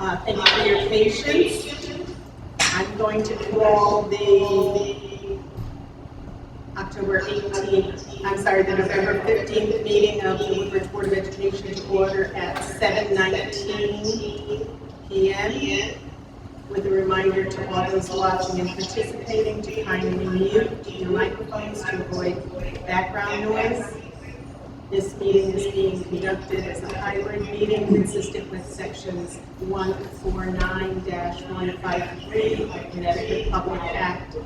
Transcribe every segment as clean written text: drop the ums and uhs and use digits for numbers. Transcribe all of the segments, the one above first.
Thank you for your patience. I'm going to call the November 15th meeting of the Woodbridge Board of Education to order at 7:19 p.m. with a reminder to all those watching and participating to kindly mute your microphones to avoid background noise. This meeting is being conducted as a hybrid meeting consistent with sections 149-153 of Connecticut Public Act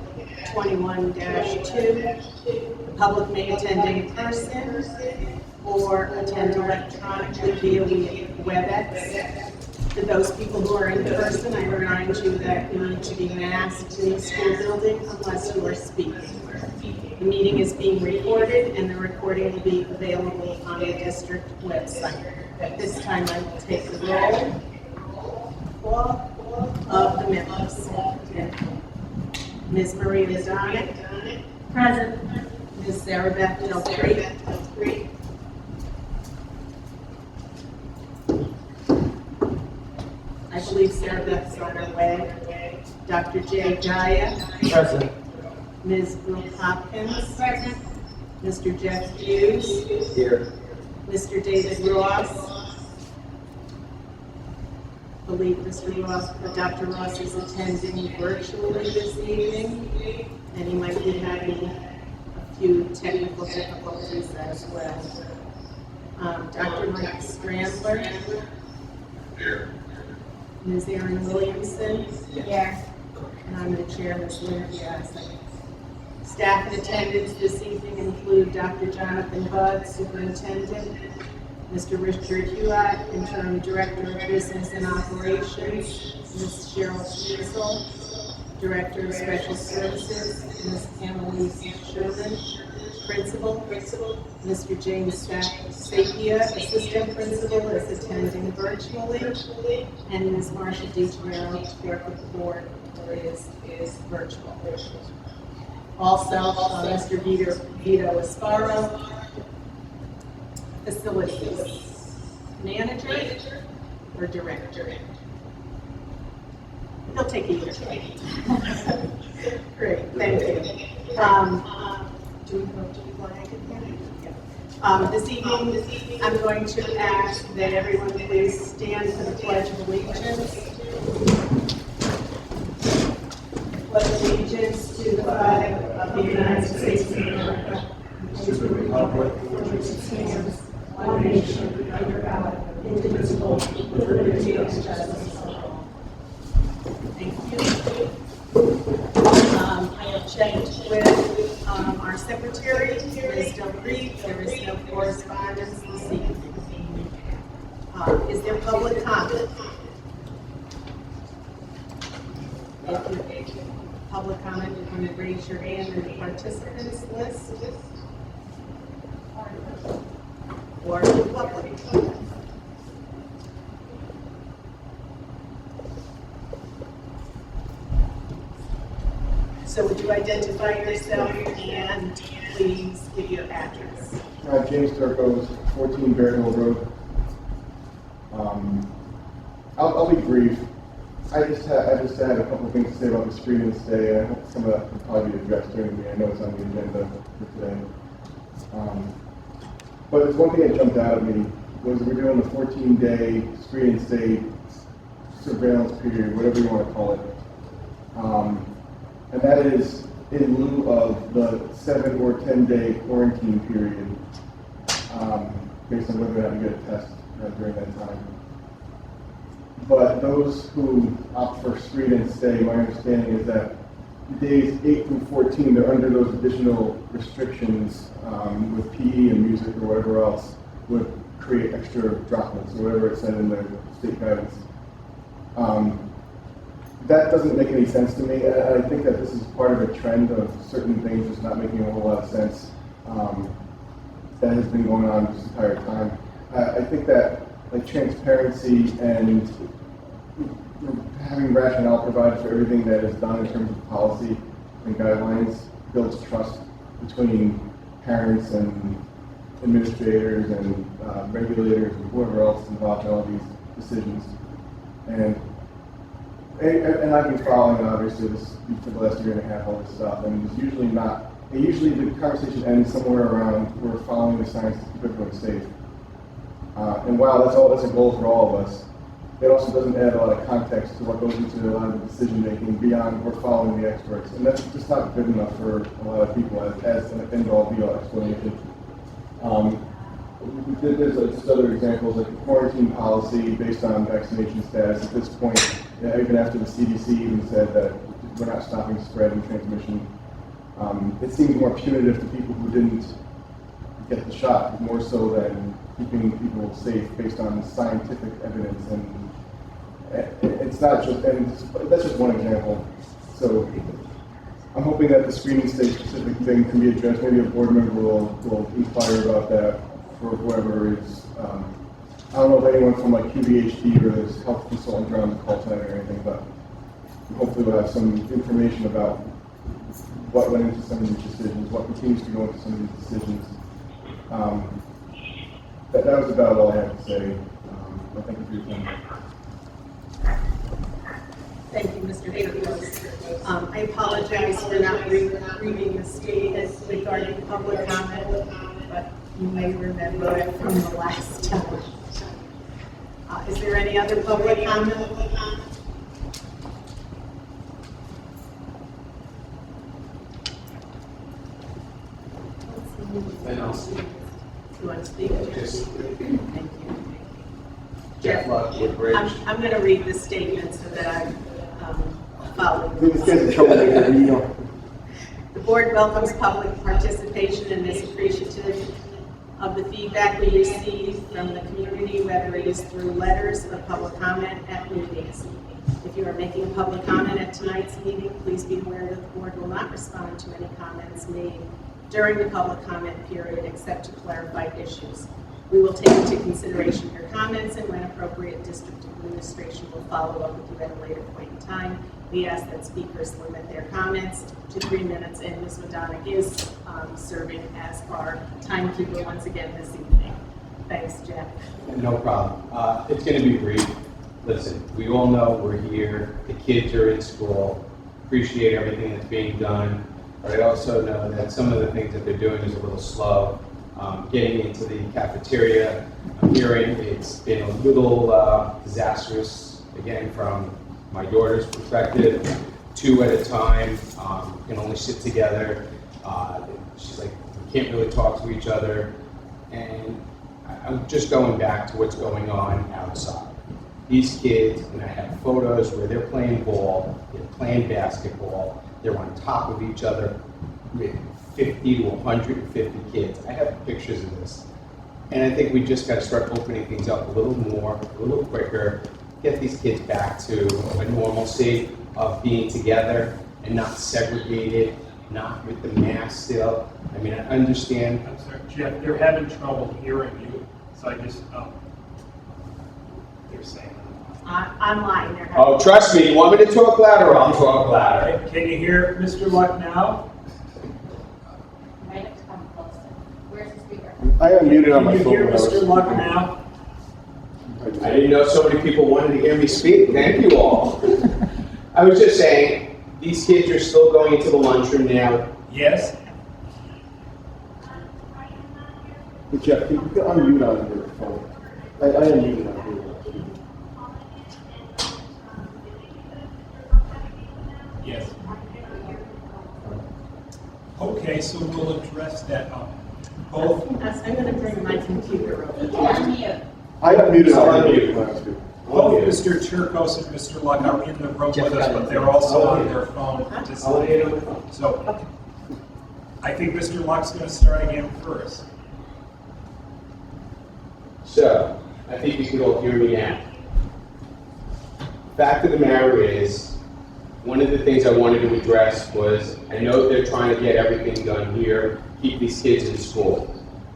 21-2. The public may attend in person or attend electronically via WebEx. To those people who are in person, I remind you that you need to be masked in the school building unless you are speaking. The meeting is being recorded and the recording will be available on the district website. At this time, I will take the roll of the members. Ms. Maria Madonic. Present. Ms. Sarah Beth Del Creek. I believe Sarah Beth's on her way. Dr. Jay Jaya. Present. Ms. Brooke Hopkins. Present. Mr. Jeff Hughes. Here. Mr. David Ross. I believe Mr. Ross, Dr. Ross is attending virtually this evening, and he might be having a few technical difficulties as well. Dr. Mike Strandler. Here. Ms. Erin Williamson. Here. And I'm the chair, Ms. Lindsay Isaac. Staff in attendance this evening include Dr. Jonathan Budd, Superintendent, Mr. Richard Hewitt, Interim Director of Business and Operations, Ms. Cheryl Cecil, Director of Special Services, Ms. Annalise Sherman, Principal, Mr. James Sapia, Assistant Principal, is attending virtually, and Ms. Marsha DiGiero, Clerk of the Board, is virtual. Also, Mr. Vito Asparo, Facilities Manager or Director. He'll take either. Great, thank you. Do we go to the flag again? Yeah. This evening, I'm going to ask that everyone please stand for the Pledge of Allegiance. Pledge allegiance to the flag of the United States of America and to the republic for which it stands, one nation, under God, indivisible, with liberty and justice for all. Thank you. I have checked with our secretary, Ms. Del Creek. There is no correspondence this evening. Is there public comment? If you public comment, you can raise your hand in the participants list or the public. So would you identify yourself and please give your address? James Turcos, 14 Bear Hill Road. I'll be brief. I just had a couple of things to say about the screen and stay. I hope some of that can probably be addressed during the meeting. I know it's on the agenda for today. But there's one thing that jumped out at me was we're doing the 14-day screen and stay surveillance period, whatever you want to call it. And that is in lieu of the 7 or 10-day quarantine period, based on whether or not you get a test during that time. But those who opt for screen and stay, my understanding is that days 8 through 14, they're under those additional restrictions with PE and music or whatever else would create extra droplets or whatever it said in the state guidance. That doesn't make any sense to me. I think that this is part of a trend of certain things just not making a whole lot of sense that has been going on this entire time. I think that like transparency and having rationale provided for everything that is done in terms of policy and guidelines builds trust between parents and administrators and regulators and whoever else is involved in all these decisions. And I've been following, obviously, this for the last year and a half, all this stuff, and it's usually not, usually the conversation ends somewhere around, we're following the science to keep everyone safe. And while that's a goal for all of us, it also doesn't add a lot of context to what goes into a lot of the decision making beyond we're following the experts. And that's just not good enough for a lot of people as an end-all be-all explanation. There's just other examples, like the quarantine policy based on vaccination status. At this point, even after the CDC even said that we're not stopping spread and transmission, it seems more punitive to people who didn't get the shot, more so than keeping people safe based on scientific evidence. And it's not just, and that's just one example. So I'm hoping that the screening state specific thing can be addressed. Maybe a board member will inquire about that for whoever is, I don't know if anyone from like QVHD or this health consultant around the call tonight or anything, but hopefully we'll have some information about what went into some of these decisions, what continues to go into some of these decisions. That was about all I had to say. Well, thank you for your time. Thank you, Mr. Davis. I apologize for not reading the statement regarding public comment, but you may remember it from the last time. Is there any other public comment? You want to speak? Thank you. Jeff Luck, Woodbridge. I'm going to read the statement so that I follow. The board welcomes public participation and is appreciative of the feedback we receive from the community, whether it is through letters or public comment at meetings. If you are making a public comment at tonight's meeting, please be aware that the board will not respond to any comments made during the public comment period except to clarify issues. We will take into consideration your comments, and when appropriate, district administration will follow up with you at a later point in time. We ask that speakers limit their comments to 3 minutes, and Ms. Madonna is serving as our timekeeper once again this evening. Thanks, Jeff. No problem. It's going to be brief. Listen, we all know we're here. The kids are in school. Appreciate everything that's being done. But I also know that some of the things that they're doing is a little slow. Getting into the cafeteria, I'm hearing it's been a little disastrous, again, from my daughter's perspective. 2 at a time, can only sit together. She's like, we can't really talk to each other. And I'm just going back to what's going on outside. These kids, and I have photos where they're playing ball, they're playing basketball, they're on top of each other with 50 to 150 kids. I have pictures of this. And I think we just got to start opening things up a little more, a little quicker, get these kids back to a normalcy of being together and not segregated, not with the mask still. I mean, I understand. I'm sorry, Jeff, they're having trouble hearing you, so I just, they're saying. Online. They're Oh, trust me, you want me to talk louder? I'll talk louder. Can you hear Mr. Luck now? Might have to come closer. Where's the speaker? I unmuted on my phone. Can you hear Mr. Luck now? I didn't know so many people wanted to hear me speak. Thank you all. I was just saying, these kids are still going into the lunchroom now. Yes? Hey, Jeff, you can unmute on your phone. I unmuted on here. Yes. Okay, so we'll address that. Both. I'm going to bring my computer over. Unmute. I unmuted I'll on unmute. Both Mr. Chirkos and Mr. Luck are in the room with us, but they're also on their phone. So I think Mr. Luck's going to start again first. So, I think you can all hear me now. Fact of the matter is, one of the things I wanted to address was, I know they're trying to get everything done here, keep these kids in school.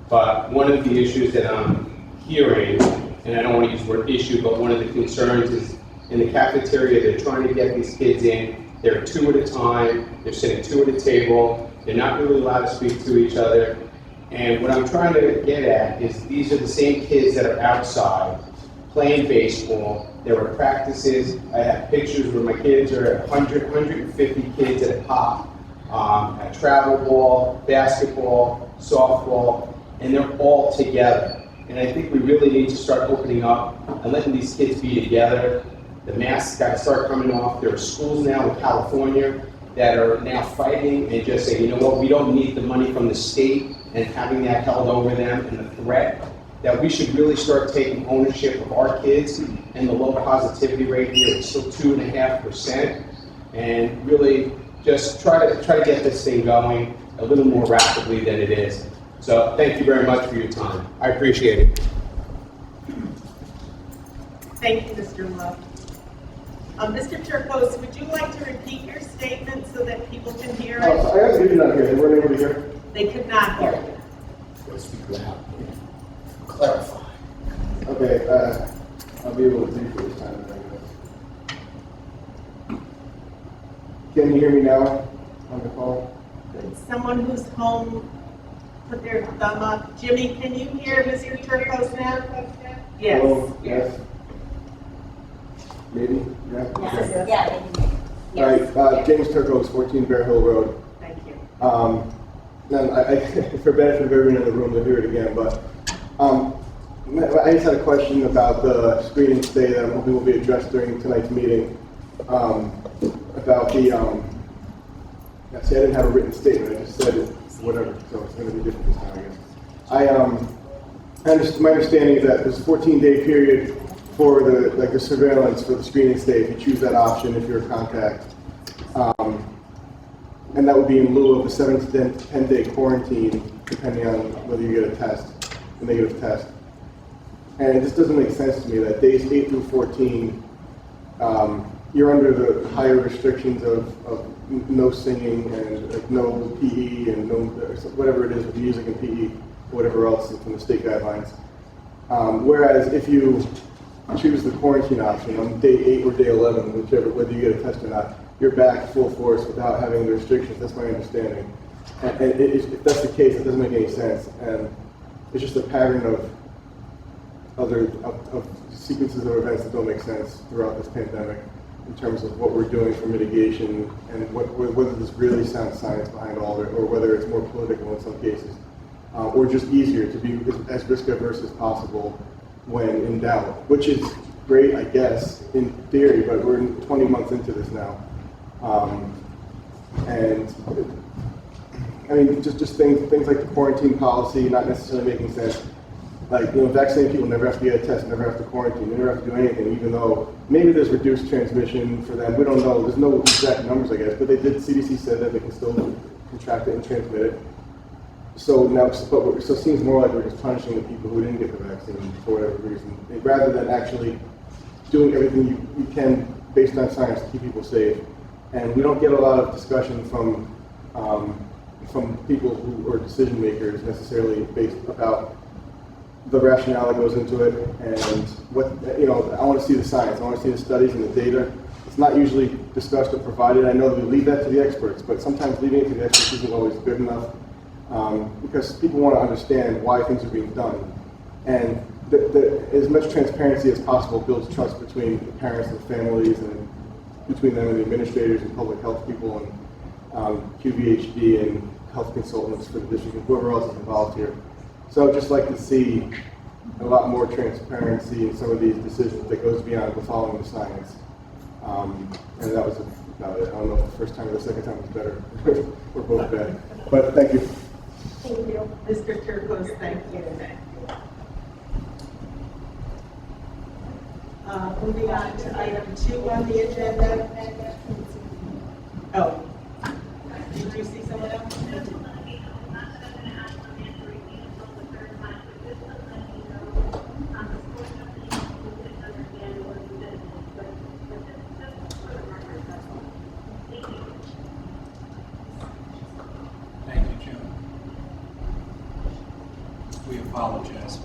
But one of the issues that I'm hearing, and I don't want to use the word issue, but one of the concerns is in the cafeteria, they're trying to get these kids in. They're 2 at a time, they're sitting 2 at a table, they're not really allowed to speak to each other. And what I'm trying to get at is these are the same kids that are outside playing baseball, There were practices. I have pictures where my kids are 150 kids at a pop, at travel ball, basketball, softball, and they're all together. And I think we really need to start opening up and letting these kids be together. The masks got to start coming off. There are schools now in California that are now fighting and just saying, you know what, we don't need the money from the state and having that held over them and the threat, that we should really start taking ownership of our kids. And the low positivity rate here is still 2.5%, and really just try to get this thing going a little more rapidly than it is. So thank you very much for your time. I appreciate it. Thank you, Mr. Love. Mr. Turcos, would you like to repeat your statement so that people can hear I it? got Beecher not here. They weren't able to hear. They could not hear you. Let's speak loud. Clarify. Okay, I'll be able to do for this time, I guess. Can you hear me now on the call? Could someone who's home put their thumb up? Jimmy, can you hear Mr. Turcos now? Yes. Hello? Yes. Maybe? Yeah? Okay. Yeah. All right, James Turcos, 14 Bear Hill Road. Thank you. And for benefit of everyone in the room, they'll hear it again, but I just had a question about the screening today that I'm hoping will be addressed during tonight's meeting. About the, see, I didn't have a written statement, I just said it, whatever, so it's going to be different this time, I guess. My understanding is that there's a 14-day period for the surveillance for the screening stay, if you choose that option, if you're a contact. And that would be in lieu of the 7 to 10-day quarantine, depending on whether you get a negative test. And it just doesn't make sense to me that days 8 through 14, you're under the higher restrictions of no singing and like, no PE and no whatever it is with music and PE, or whatever else from the state guidelines. Whereas if you choose the quarantine option on day 8 or day 11, whichever, whether you get a test or not, you're back full force without having the restrictions. That's my understanding. And if that's the case, it doesn't make any sense. And it's just a pattern of sequences of events that don't make sense throughout this pandemic in terms of what we're doing for mitigation and whether there's really sound science behind all of it, or whether it's more political in some cases, or just easier to be as risk averse as possible when in doubt, which is great, I guess, in theory, but we're 20 months into this now. And I mean, just things like the quarantine policy not necessarily making sense. Like, vaccinated people never have to get a test, never have to quarantine, they never have to do anything, even though maybe there's reduced transmission for them. We don't know. There's no exact numbers, I guess, but CDC said that they can still contract it and transmit it. So now, so it seems more like we're just punishing the people who didn't get the vaccine for whatever reason, rather than actually doing everything you can based on science to keep people safe. And we don't get a lot of discussion from people who are decision makers necessarily based about the rationale that goes into it, and what, I want to see the science, I want to see the studies and the data. It's not usually discussed or provided. I know that we leave that to the experts, but sometimes leaving it to the experts isn't always good enough, because people want to understand why things are being done. And as much transparency as possible builds trust between the parents and the families, and between them and the administrators and public health people, and QVHD and health consultants for the district, and whoever else is involved here. So I'd just like to see a lot more transparency in some of these decisions that goes beyond the following the science. And that was about it. I don't know if the first time or the second time was better. We're both bad. But thank you. Thank you. Mr. Turcos, thank you. Moving on to item 2 on the agenda. Oh, did you see someone else? Thank you, Jim. We apologize.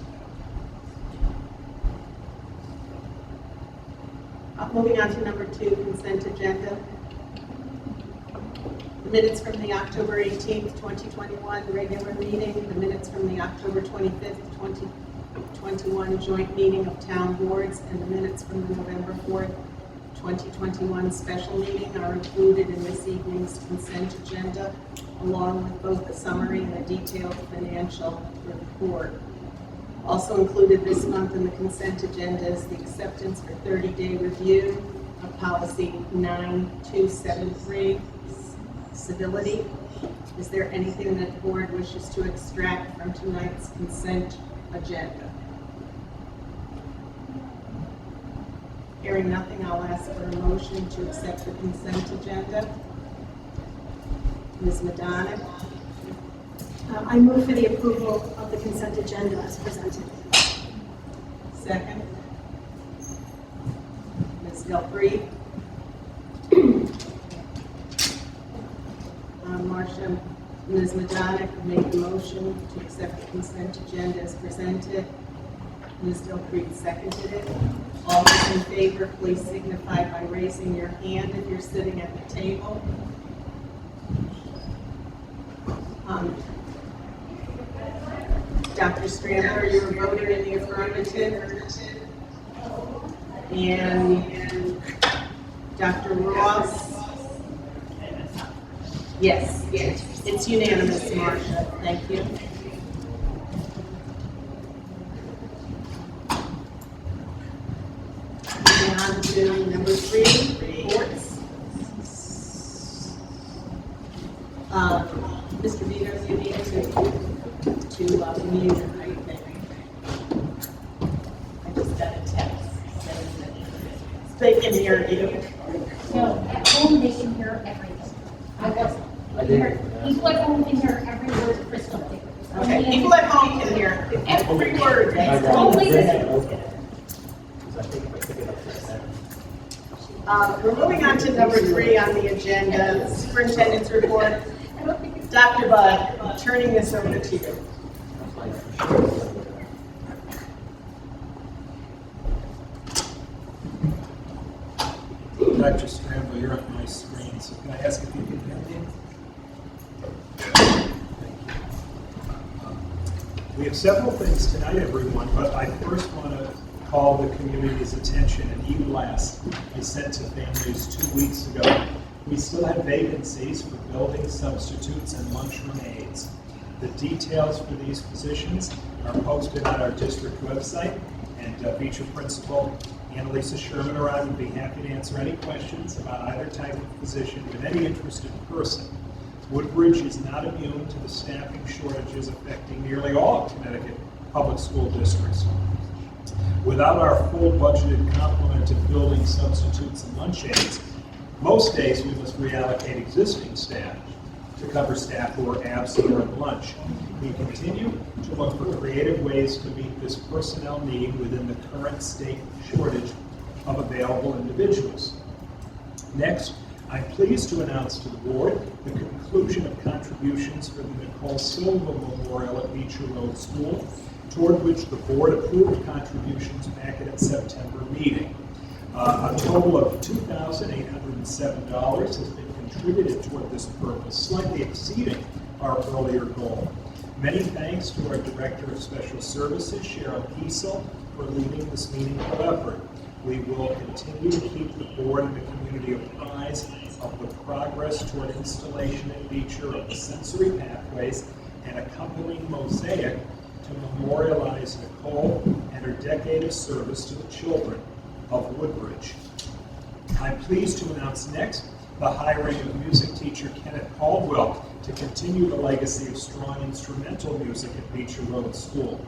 Moving on to number 2, consent agenda. The minutes from the October 18th, 2021 regular meeting, the minutes from the October 25th, 21 joint meeting of town boards and the minutes from the November 4th, 2021 special meeting are included in this evening's consent agenda, along with both a summary and a detailed financial report. Also included this month in the consent agenda is the acceptance for 30-day review of policy 9273, civility. Is there anything that the board wishes to extract from tonight's consent agenda? Hearing nothing, I'll ask for a motion to accept the consent agenda. Ms. Madonna? I move for the approval of the consent agenda as presented. Second. Ms. Delpre? Marcia, Ms. Madonna made the motion to accept the consent agenda as presented. Ms. Delpre seconded it. All those in favor, please signify by raising your hand if you're sitting at the table. Dr. Stramler, you're voting in the affirmative. And Dr. Ross? Yes, it's unanimous, Marcia. Thank you. Moving on to number 3, reports. Mr. Beecher, you need to mute, I think. I just got a text saying that they can hear you. No, at home they can hear everything. I wasn't. People at home can hear every word crystal clear. Okay, people at home can hear every word. That's Only We're moving on to number 3 on the agenda, superintendent's report. Dr. Budd, I'm turning this over to you. Dr. Stramble, you're on my screen, so can I ask if you can hear me? We have several things tonight, everyone, but I first want to call the community's attention. An e-blast I sent to families 2 weeks ago. We still have vacancies for building substitutes and lunchroom aides. The details for these positions are posted on our district website, and Beecher Principal Annalisa Sherman or I would be happy to answer any questions about either type of position with any interested person. Woodbridge is not immune to the staffing shortages affecting nearly all Connecticut public school districts. Without our full budgeted complement of building substitutes and lunch aides, most days we must reallocate existing staff to cover staff who are absent or at lunch. We continue to look for creative ways to meet this personnel need within the current state shortage of available individuals. Next, I'm pleased to announce to the board the conclusion of contributions for the Nicole Silva Memorial at Beecher Road School, toward which the board approved contributions back at its September meeting. A total of $2,807 has been contributed toward this purpose, slightly exceeding our earlier goal. Many thanks to our Director of Special Services, Cheryl Kiesel, for leading this meaningful effort. We will continue to keep the board and the community apprised of the progress toward installation at Beecher of the sensory pathways and accompanying mosaic to memorialize Nicole and her decade of service to the children of Woodbridge. I'm pleased to announce next the hiring of music teacher Kenneth Caldwell to continue the legacy of strong instrumental music at Beecher Road School.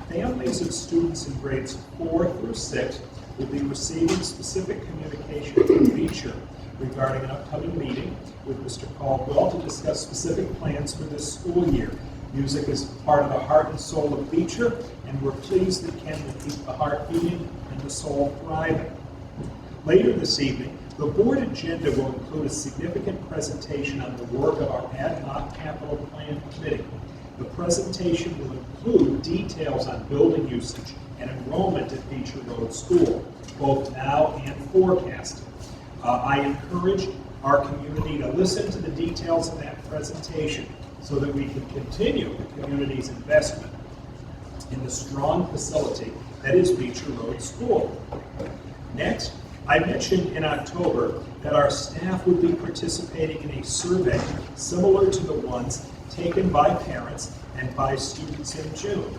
Families of students in grades 4 through 6 will be receiving specific communication from Beecher regarding an upcoming meeting with Mr. Caldwell to discuss specific plans for this school year. Music is part of the heart and soul of Beecher, and we're pleased that Ken will keep the heart beating and the soul thriving. Later this evening, the board agenda will include a significant presentation on the work of our ad hoc capital plan committee. The presentation will include details on building usage and enrollment at Beecher Road School, both now and forecasted. I encourage our community to listen to the details of that presentation so that we can continue the community's investment in the strong facility that is Beecher Road School. Next, I mentioned in October that our staff would be participating in a survey similar to the ones taken by parents and by students in June.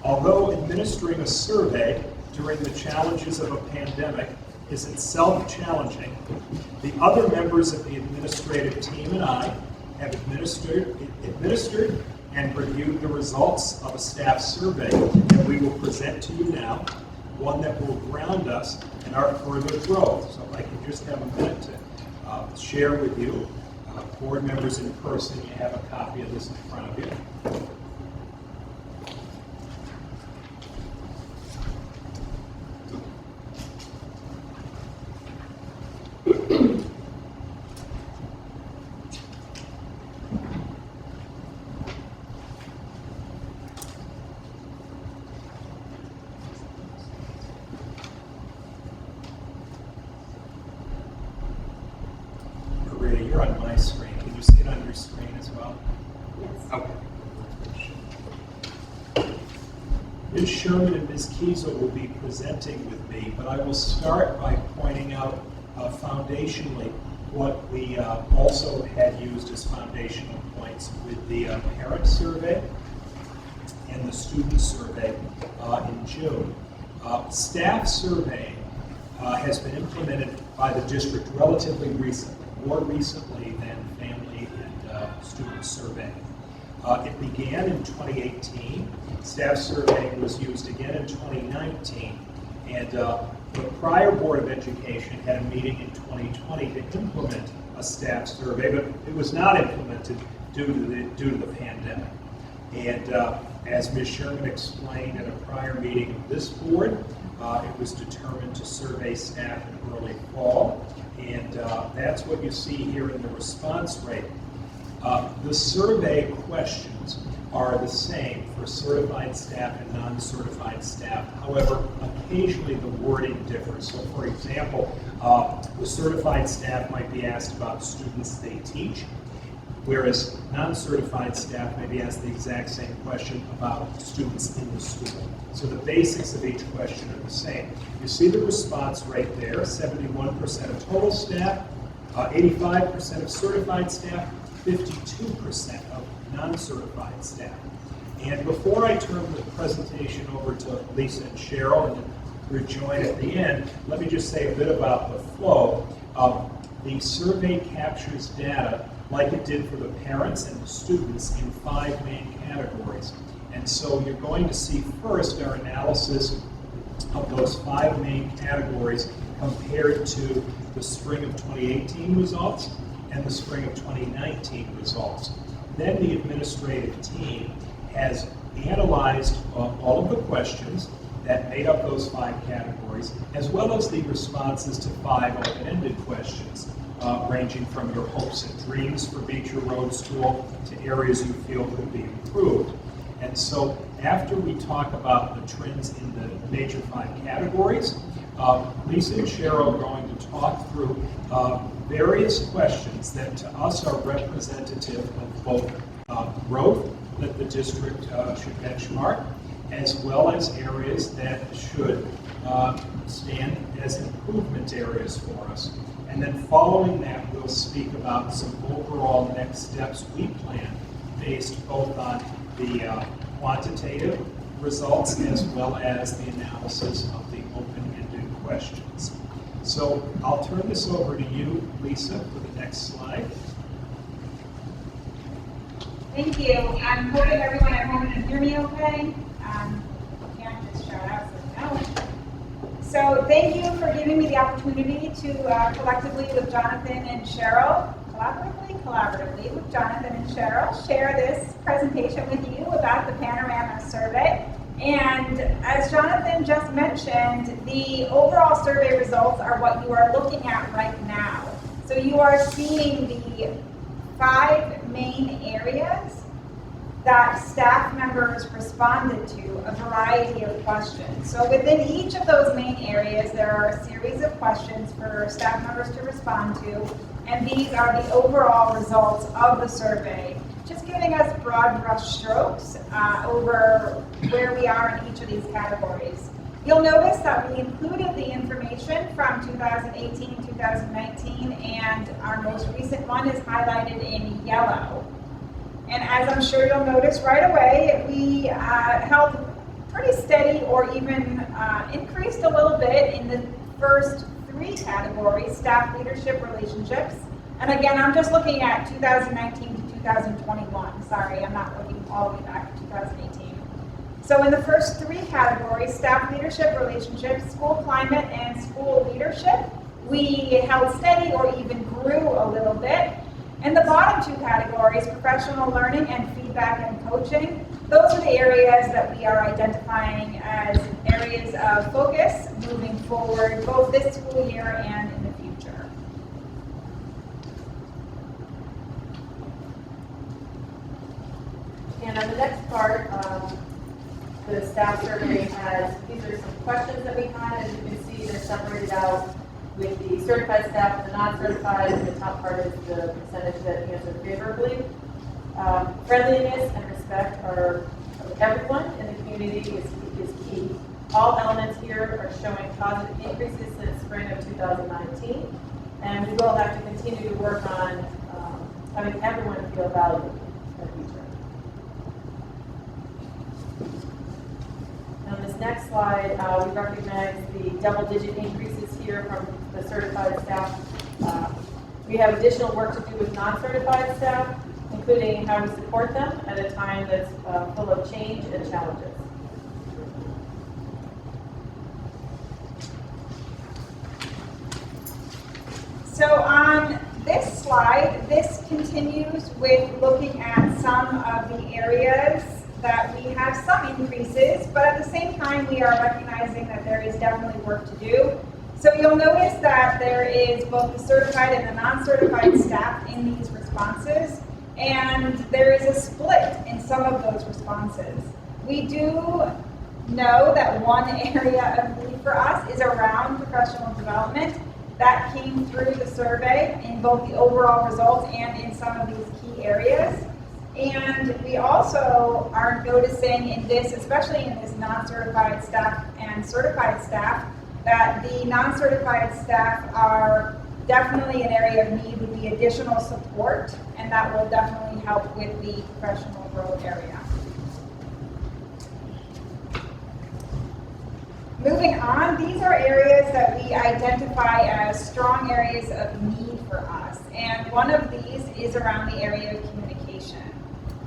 Although administering a survey during the challenges of a pandemic is itself challenging, the other members of the administrative team and I have administered and reviewed the results of a staff survey that we will present to you now, one that will ground us in our further growth. So if I can just have a minute to share with you, board members in person, you have a copy of this in front of you. Maria, you're on my screen. Can you see it on your screen as well? Yes. Okay. Ms. Sherman and Ms. Kiesel will be presenting with me, but I will start by pointing out foundationally what we also had used as foundational points with the parent survey and the student survey in June. Staff surveying has been implemented by the district relatively recently, more recently than family and student surveying. It began in 2018. Staff surveying was used again in 2019. And the prior Board of Education had a meeting in 2020 to implement a staff survey, but it was not implemented due to the pandemic. And as Ms. Sherman explained at a prior meeting of this board, it was determined to survey staff in early fall. And that's what you see here in the response rate. The survey questions are the same for certified staff and non-certified staff. However, occasionally the wording differs. So for example, the certified staff might be asked about students they teach, whereas non-certified staff may be asked the exact same question about students in the school. So the basics of each question are the same. You see the response rate there, 71% of total staff, 85% of certified staff, 52% of non-certified staff. And before I turn the presentation over to Lisa and Cheryl and rejoin at the end, let me just say a bit about the flow. The survey captures data like it did for the parents and the students in 5 main categories. And so you're going to see first our analysis of those 5 main categories compared to the spring of 2018 results and the spring of 2019 results. Then the administrative team has analyzed all of the questions that made up those 5 categories, as well as the responses to 5 open-ended questions, ranging from your hopes and dreams for Beecher Road School to areas you feel could be improved. And so after we talk about the trends in the major 5 categories, Lisa and Cheryl are going to talk through various questions that to us are representative of both growth that the district should benchmark, as well as areas that should stand as improvement areas for us. And then following that, we'll speak about some overall next steps we plan based both on the quantitative results as well as the analysis of the open-ended questions. So I'll turn this over to you, Lisa, for the next slide. Thank you. I'm hoping everyone at home can hear me okay. Can't just shout out, so no. So thank you for giving me the opportunity to collectively with Jonathan and Cheryl, collaboratively with Jonathan and Cheryl, share this presentation with you about the Panorama Survey. And as Jonathan just mentioned, the overall survey results are what you are looking at right now. So you are seeing the 5 main areas that staff members responded to a variety of questions. So within each of those main areas, there are a series of questions for staff members to respond to, and these are the overall results of the survey just giving us broad brush strokes over where we are in each of these categories. You'll notice that we included the information from 2018, 2019, and our most recent one is highlighted in yellow. And as I'm sure you'll notice right away, we held pretty steady or even increased a little bit in the first three categories, staff leadership relationships. And again, I'm just looking at 2019 to 2021. Sorry, I'm not looking all the way back to 2018. So in the first three categories, staff leadership relationships, school climate, and school leadership, we held steady or even grew a little bit. And the bottom two categories, professional learning and feedback and coaching, those are the areas that we are identifying as areas of focus moving forward, both this school year and in the future. And on the next part, the staff survey has, these are some questions that we had. As you can see, they're separated out with the certified staff and the non-certified, and the top part is the percentage that answered favorably. Friendliness and respect are everyone in the community is key. All elements here are showing positive increases since spring of 2019, and we will have to continue to work on having everyone feel valued in the future. On this next slide, we recognize the double-digit increases here from the certified staff. We have additional work to do with non-certified staff, including how we support them at a time that's full of change and challenges. So on this slide, this continues with looking at some of the areas that we have some increases, but at the same time, we are recognizing that there is definitely work to do. So you'll notice that there is both the certified and the non-certified staff in these responses, and there is a split in some of those responses. We do know that one area of need for us is around professional development. That came through the survey in both the overall results and in some of these key areas. And we also are noticing in this, especially in this non-certified staff and certified staff, that the non-certified staff are definitely an area of need with the additional support, and that will definitely help with the professional growth area. Moving on, these are areas that we identify as strong areas of need for us, and one of these is around the area of communication.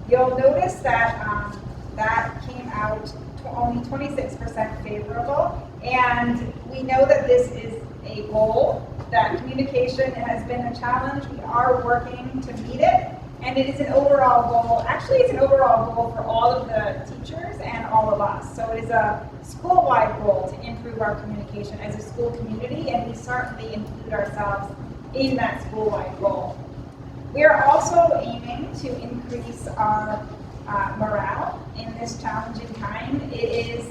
You'll notice that that came out only 26% favorable, and we know that this is a goal, that communication has been a challenge. We are working to meet it, and it is an overall goal. Actually, it's an overall goal for all of the teachers and all of us. So it is a school-wide goal to improve our communication as a school community, and we certainly include ourselves in that school-wide goal. We are also aiming to increase our morale in this challenging time. It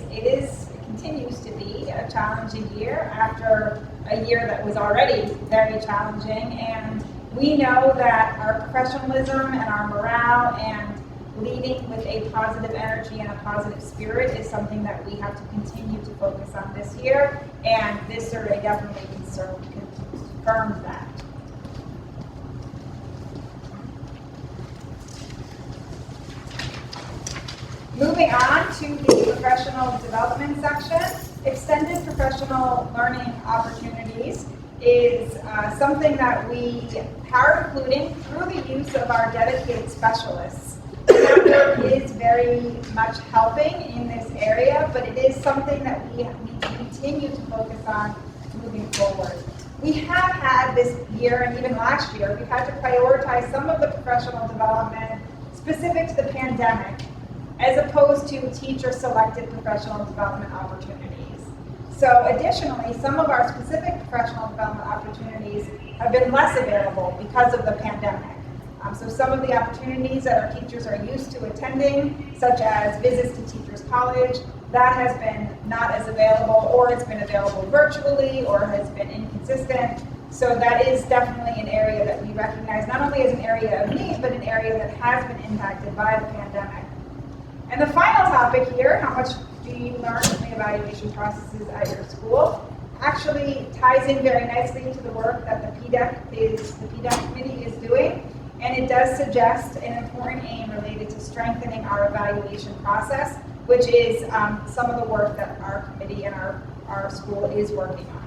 continues to be a challenging year after a year that was already very challenging, and we know that our professionalism and our morale and leading with a positive energy and a positive spirit is something that we have to continue to focus on this year, and this survey definitely confirms that. Moving on to the professional development section, extended professional learning opportunities is something that we are including through the use of our dedicated specialists. That work is very much helping in this area, but it is something that we need to continue to focus on moving forward. We have had this year, and even last year, we've had to prioritize some of the professional development specific to the pandemic, as opposed to teacher-selected professional development opportunities. So additionally, some of our specific professional development opportunities have been less available because of the pandemic. So some of the opportunities that our teachers are used to attending, such as visits to Teachers College, that has been not as available, or it's been available virtually, or has been inconsistent. So that is definitely an area that we recognize, not only as an area of need, but an area that has been impacted by the pandemic. And the final topic here, how much do you learn from the evaluation processes at your school, actually ties in very nicely to the work that the PDEC committee is doing. And it does suggest an important aim related to strengthening our evaluation process, which is some of the work that our committee and our school is working on.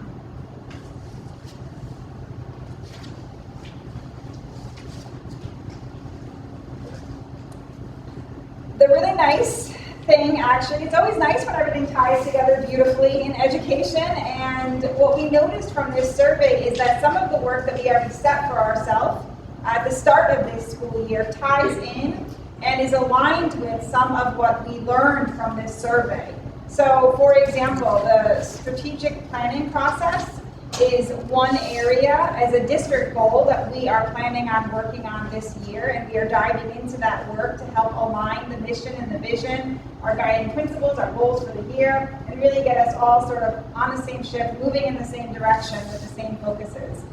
The really nice thing, actually, it's always nice when everything ties together beautifully in education, and what we noticed from this survey is that some of the work that we already set for ourselves at the start of this school year ties in and is aligned with some of what we learned from this survey. So, for example, the strategic planning process is one area as a district goal that we are planning on working on this year, and we are diving into that work to help align the mission and the vision, our guiding principles, our goals for the year, and really get us all sort of on the same ship, moving in the same direction with the same focuses.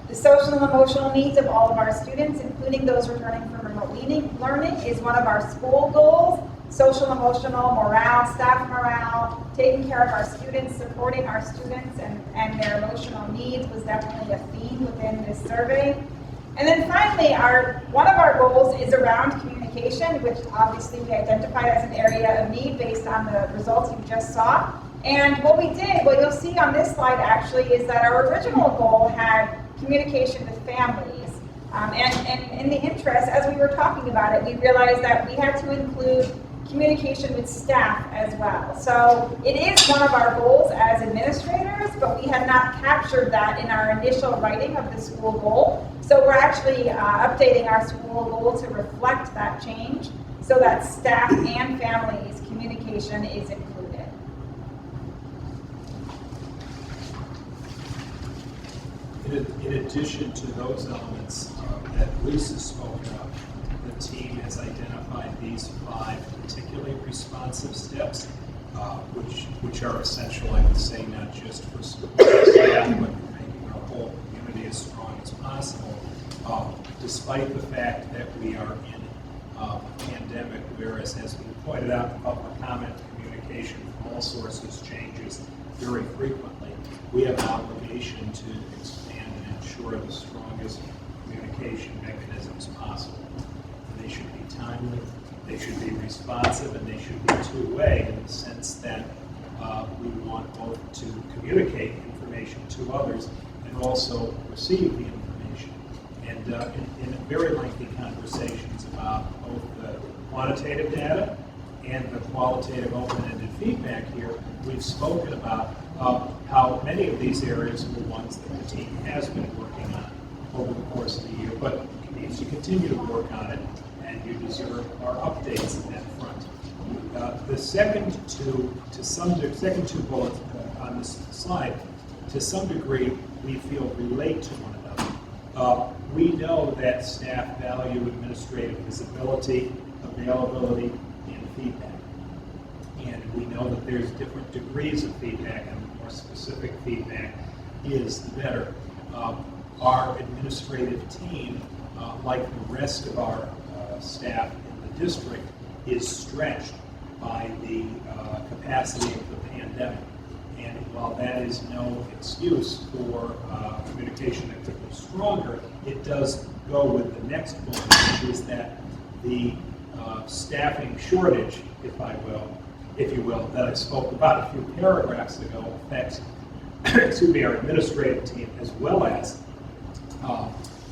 The social and emotional needs of all of our students, including those returning from remote learning, is one of our school goals. Social, emotional, morale, staff morale, taking care of our students, supporting our students and their emotional needs was definitely a theme within this survey. And then finally, one of our goals is around communication, which obviously we identified as an area of need based on the results you just saw. And what you'll see on this slide actually is that our original goal had communication with families. And in the interest, as we were talking about it, we realized that we had to include communication with staff as well. So it is one of our goals as administrators, but we had not captured that in our initial writing of the school goal. So we're actually updating our school goal to reflect that change so that staff and families' communication is included. In addition to those elements that Lisa spoke of, the team has identified these 5 particularly responsive steps, which are essential, I would say, not just for school staff, but for making our whole community as strong as possible, despite the fact that we are in a pandemic, whereas, as we pointed out, public comment communication from all sources changes very frequently. We have an obligation to expand and ensure the strongest communication mechanisms possible. They should be timely, they should be responsive, and they should be two-way in the sense that we want both to communicate information to others and also receive the information. And in very lengthy conversations about both the quantitative data and the qualitative open-ended feedback here, we've spoken about how many of these areas are the ones that the team has been working on over the course of the year, but needs to continue to work on it, and you deserve our updates in that front. The second two bullets on this slide, to some degree, we feel relate to one another. We know that staff value administrative visibility, availability, and feedback. And we know that there's different degrees of feedback, and the more specific feedback is the better. Our administrative team, like the rest of our staff in the district, is stretched by the capacity of the pandemic. And while that is no excuse for communication that could be stronger, it does go with the next point, which is that the staffing shortage, if you will, that I spoke about a few paragraphs ago affects our administrative team as well as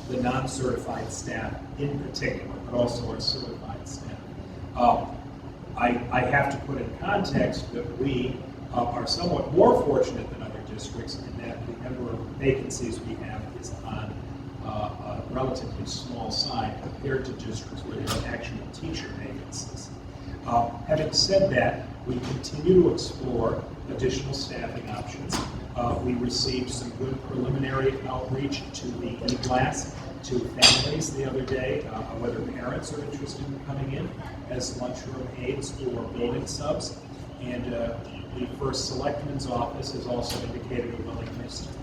the non-certified staff in particular, but also our certified staff. I have to put in context that we are somewhat more fortunate than other districts in that the number of vacancies we have is on a relatively small side compared to districts where there are actual teacher vacancies. Having said that, we continue to explore additional staffing options. We received some good preliminary outreach to the e-class to families the other day, whether parents are interested in coming in as lunchroom aides or building subs. And the First Selectman's office has also indicated a willingness to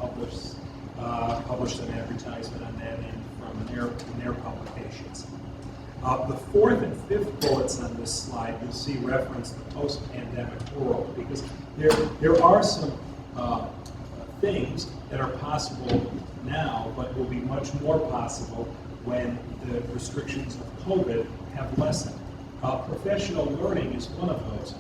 published an advertisement on that end in their publications. The fourth and fifth bullets on this slide, you'll see reference the post-pandemic world, because there are some things that are possible now, but will be much more possible when the restrictions of COVID have lessened. Professional learning is one of those.